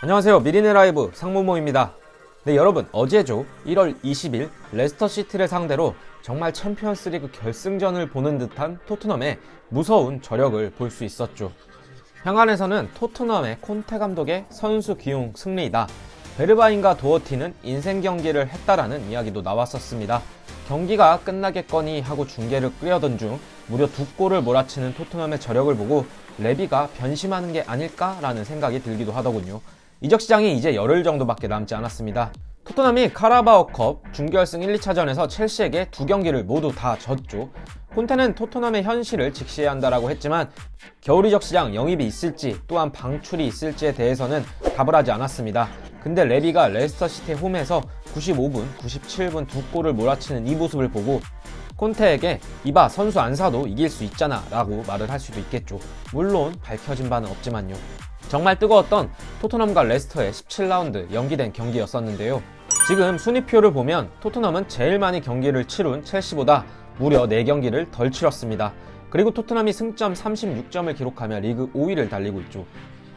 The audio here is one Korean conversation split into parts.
안녕하세요. 미리네 라이브 상무모입니다. 네, 여러분, 어제죠. 1월 20일 레스터시티를 상대로 정말 챔피언스리그 결승전을 보는 듯한 토트넘의 무서운 저력을 볼 수 있었죠. 현안에서는 토트넘의 콘테 감독의 선수 기용 승리이다. 베르바인과 도어티는 인생 경기를 했다라는 이야기도 나왔었습니다. 경기가 끝나겠거니 하고 중계를 끄려던 중 무려 2골을 몰아치는 토트넘의 저력을 보고 레비가 변심하는 게 아닐까라는 생각이 들기도 하더군요. 이적 시장이 이제 열흘 정도밖에 남지 않았습니다. 토트넘이 카라바오컵 준결승 1, 2차전에서 첼시에게 2경기를 모두 다 졌죠. 콘테는 토트넘의 현실을 직시해야 한다라고 했지만 겨울 이적 시장 영입이 있을지 또한 방출이 있을지에 대해서는 답을 하지 않았습니다. 근데 레비가 레스터시티 홈에서 95분, 97분 2골을 몰아치는 이 모습을 보고 콘테에게 이봐 선수 안 사도 이길 수 있잖아 라고 말을 할 수도 있겠죠. 물론 밝혀진 바는 없지만요. 정말 뜨거웠던 토트넘과 레스터의 17라운드 연기된 경기였었는데요. 지금 순위표를 보면 토트넘은 제일 많이 경기를 치룬 첼시보다 무려 4경기를 덜 치렀습니다. 그리고 토트넘이 승점 36점을 기록하며 리그 5위를 달리고 있죠.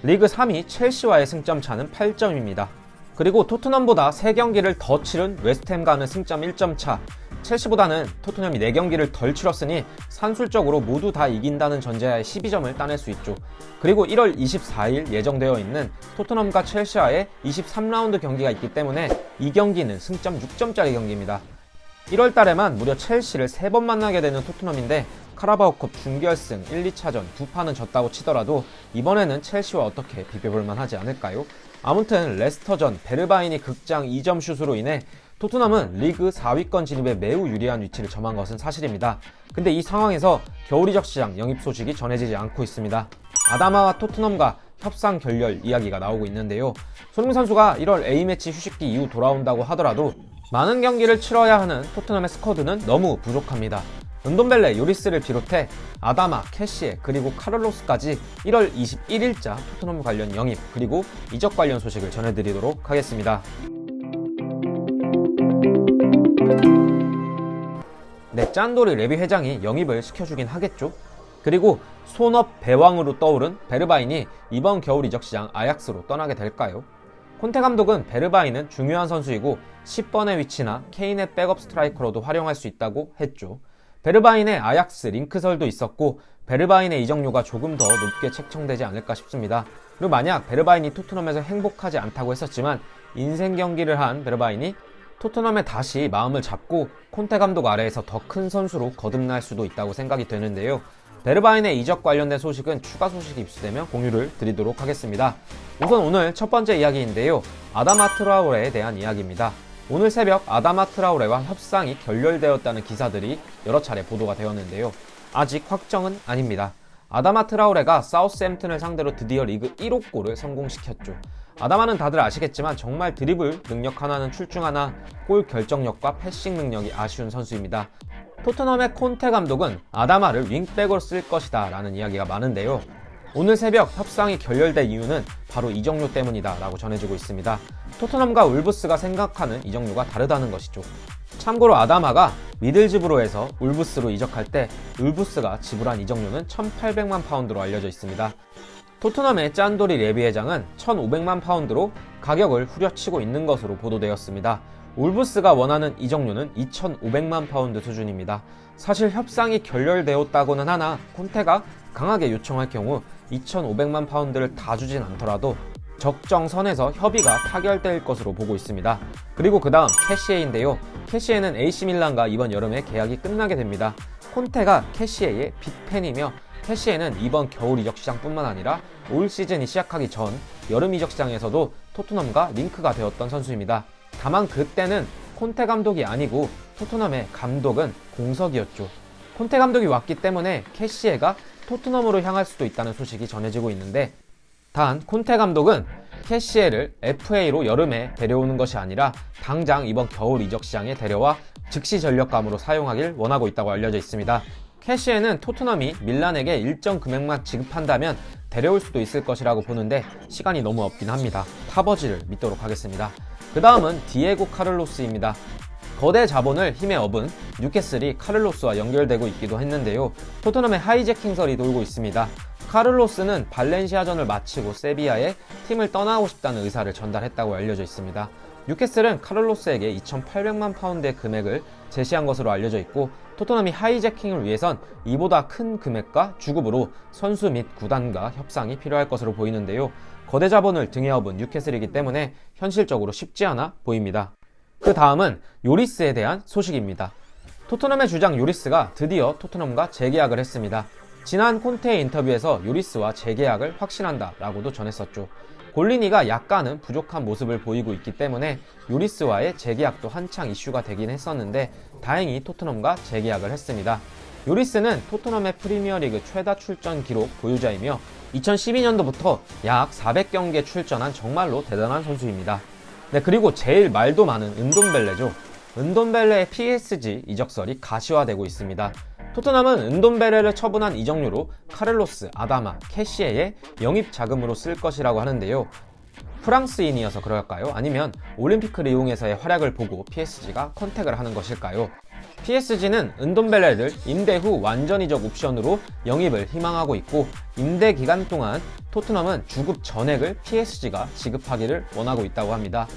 리그 3위 첼시와의 승점 차는 8점입니다. 그리고 토트넘보다 3경기를 더 치른 웨스트햄과는 승점 1점 차, 첼시보다는 토트넘이 4경기를 덜 치렀으니 산술적으로 모두 다 이긴다는 전제하에 12점을 따낼 수 있죠. 그리고 1월 24일 예정되어 있는 토트넘과 첼시와의 23라운드 경기가 있기 때문에 이 경기는 승점 6점짜리 경기입니다. 1월 달에만 무려 첼시를 3번 만나게 되는 토트넘인데 카라바오컵 준결승 1, 2차전 2판은 졌다고 치더라도 이번에는 첼시와 어떻게 비벼볼만 하지 않을까요? 아무튼 레스터전 베르바인이 극장 2점 슛으로 인해 토트넘은 리그 4위권 진입에 매우 유리한 위치를 점한 것은 사실입니다. 근데 이 상황에서 겨울 이적 시장 영입 소식이 전해지지 않고 있습니다. 아다마와 토트넘과 협상 결렬 이야기가 나오고 있는데요. 손흥민 선수가 1월 A매치 휴식기 이후 돌아온다고 하더라도 많은 경기를 치러야 하는 토트넘의 스쿼드는 너무 부족합니다. 은돈벨레, 요리스를 비롯해 아다마, 캐시에 그리고 카를로스까지 1월 21일자 토트넘 관련 영입 그리고 이적 관련 소식을 전해드리도록 하겠습니다. 네, 짠돌이 레비 회장이 영입을 시켜주긴 하겠죠. 그리고 손업 배왕으로 떠오른 베르바인이 이번 겨울 이적 시장 아약스로 떠나게 될까요? 콘테 감독은 베르바인은 중요한 선수이고 10번의 위치나 케인의 백업 스트라이커로도 활용할 수 있다고 했죠. 베르바인의 아약스 링크설도 있었고 베르바인의 이적료가 조금 더 높게 책정되지 않을까 싶습니다. 그리고 만약 베르바인이 토트넘에서 행복하지 않다고 했었지만 인생 경기를 한 베르바인이 토트넘에 다시 마음을 잡고 콘테 감독 아래에서 더 큰 선수로 거듭날 수도 있다고 생각이 되는데요. 베르바인의 이적 관련된 소식은 추가 소식이 입수되면 공유를 드리도록 하겠습니다. 우선 오늘 첫 번째 이야기인데요. 아다마 트라오레에 대한 이야기입니다. 오늘 새벽 아다마 트라오레와 협상이 결렬되었다는 기사들이 여러 차례 보도가 되었는데요. 아직 확정은 아닙니다. 아다마 트라오레가 사우스햄튼을 상대로 드디어 리그 1호 골을 성공시켰죠. 아다마는 다들 아시겠지만 정말 드리블 능력 하나는 출중하나 골 결정력과 패싱 능력이 아쉬운 선수입니다. 토트넘의 콘테 감독은 아다마를 윙백으로 쓸 것이다 라는 이야기가 많은데요. 오늘 새벽 협상이 결렬된 이유는 바로 이적료 때문이다 라고 전해지고 있습니다. 토트넘과 울브스가 생각하는 이적료가 다르다는 것이죠. 참고로 아다마가 미들즈브로에서 울브스로 이적할 때 울브스가 지불한 이적료는 1,800만 파운드로 알려져 있습니다. 토트넘의 짠돌이 레비 회장은 1,500만 파운드로 가격을 후려치고 있는 것으로 보도되었습니다. 울브스가 원하는 이적료는 2,500만 파운드 수준입니다. 사실 협상이 결렬되었다고는 하나 콘테가 강하게 요청할 경우 2,500만 파운드를 다 주진 않더라도 적정선에서 협의가 타결될 것으로 보고 있습니다. 그리고 그 다음 캐시에인데요. 캐시에는 AC밀란과 이번 여름에 계약이 끝나게 됩니다. 콘테가 캐시에의 빅팬이며 캐시에는 이번 겨울 이적 시장뿐만 아니라 올 시즌이 시작하기 전 여름 이적 시장에서도 토트넘과 링크가 되었던 선수입니다. 다만 그때는 콘테 감독이 아니고 토트넘의 감독은 공석이었죠. 콘테 감독이 왔기 때문에 캐시에가 토트넘으로 향할 수도 있다는 소식이 전해지고 있는데 단 콘테 감독은 캐시에를 FA로 여름에 데려오는 것이 아니라 당장 이번 겨울 이적 시장에 데려와 즉시 전력감으로 사용하길 원하고 있다고 알려져 있습니다. 캐시에는 토트넘이 밀란에게 일정 금액만 지급한다면 데려올 수도 있을 것이라고 보는데 시간이 너무 없긴 합니다. 타버지를 믿도록 하겠습니다. 그 다음은 디에고 카를로스입니다. 거대 자본을 힘에 업은 뉴캐슬이 카를로스와 연결되고 있기도 했는데요. 토트넘의 하이제킹설이 돌고 있습니다. 카를로스는 발렌시아전을 마치고 세비야에 팀을 떠나고 싶다는 의사를 전달했다고 알려져 있습니다. 뉴캐슬은 카를로스에게 2,800만 파운드의 금액을 제시한 것으로 알려져 있고, 토트넘이 하이제킹을 위해선 이보다 큰 금액과 주급으로 선수 및 구단과 협상이 필요할 것으로 보이는데요. 거대 자본을 등에 업은 뉴캐슬이기 때문에 현실적으로 쉽지 않아 보입니다. 그 다음은 요리스에 대한 소식입니다. 토트넘의 주장 요리스가 드디어 토트넘과 재계약을 했습니다. 지난 콘테의 인터뷰에서 요리스와 재계약을 확신한다 라고도 전했었죠. 골리니가 약간은 부족한 모습을 보이고 있기 때문에 요리스와의 재계약도 한창 이슈가 되긴 했었는데, 다행히 토트넘과 재계약을 했습니다. 요리스는 토트넘의 프리미어리그 최다 출전 기록 보유자이며 2012년도부터 약 400경기에 출전한 정말로 대단한 선수입니다. 네, 그리고 제일 말도 많은 은돈벨레죠. 은돈벨레의 PSG 이적설이 가시화되고 있습니다. 토트넘은 은돈벨레를 처분한 이적료로 카를로스, 아다마, 캐시에의 영입 자금으로 쓸 것이라고 하는데요. 프랑스인이어서 그럴까요? 아니면 올림피크를 이용해서의 활약을 보고 PSG가 컨택을 하는 것일까요? PSG는 은돈벨레를 임대 후 완전 이적 옵션으로 영입을 희망하고 있고, 임대 기간 동안 토트넘은 주급 전액을 PSG가 지급하기를 원하고 있다고 합니다.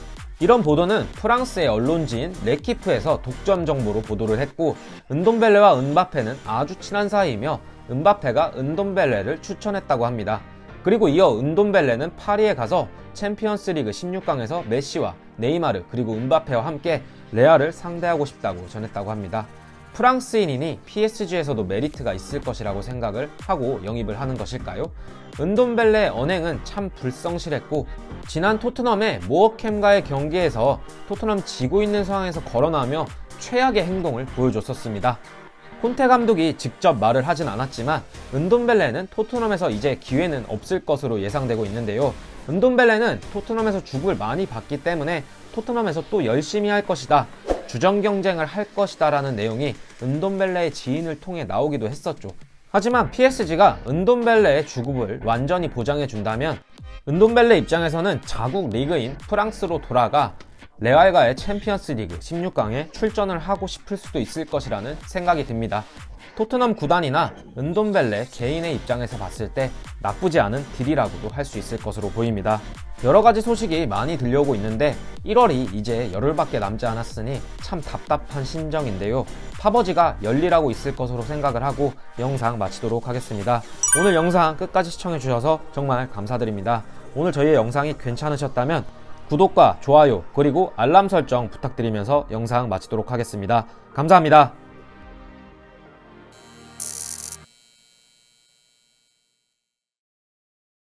이런 보도는 프랑스의 언론지인 레키프에서 독점 정보로 보도를 했고, 은돈벨레와 은바페는 아주 친한 사이이며 은바페가 은돈벨레를 추천했다고 합니다. 그리고 이어 은돈벨레는 파리에 가서 챔피언스 리그 16강에서 메시와 네이마르 그리고 은바페와 함께 레알을 상대하고 싶다고 전했다고 합니다. 프랑스인이니 PSG에서도 메리트가 있을 것이라고 생각을 하고 영입을 하는 것일까요? 은돈벨레의 언행은 참 불성실했고, 지난 토트넘의 모어캠과의 경기에서 토트넘 지고 있는 상황에서 걸어나오며 최악의 행동을 보여줬었습니다. 콘테 감독이 직접 말을 하진 않았지만 은돈벨레는 토트넘에서 이제 기회는 없을 것으로 예상되고 있는데요. 은돈벨레는 토트넘에서 주급을 많이 받기 때문에 토트넘에서 또 열심히 할 것이다, 주전 경쟁을 할 것이다 라는 내용이 은돈벨레의 지인을 통해 나오기도 했었죠. 하지만 PSG가 은돈벨레의 주급을 완전히 보장해 준다면 은돈벨레 입장에서는 자국 리그인 프랑스로 돌아가 레알과의 챔피언스 리그 16강에 출전을 하고 싶을 수도 있을 것이라는 생각이 듭니다. 토트넘 구단이나 은돈벨레 개인의 입장에서 봤을 때 나쁘지 않은 딜이라고도 할 수 있을 것으로 보입니다. 여러가지 소식이 많이 들려오고 있는데 1월이 이제 열흘밖에 남지 않았으니 참 답답한 심정인데요. 파버지가 열일하고 있을 것으로 생각을 하고 영상 마치도록 하겠습니다. 오늘 영상 끝까지 시청해주셔서 정말 감사드립니다. 오늘 저희의 영상이 괜찮으셨다면 구독과 좋아요 그리고 알람 설정 부탁드리면서 영상 마치도록 하겠습니다. 감사합니다.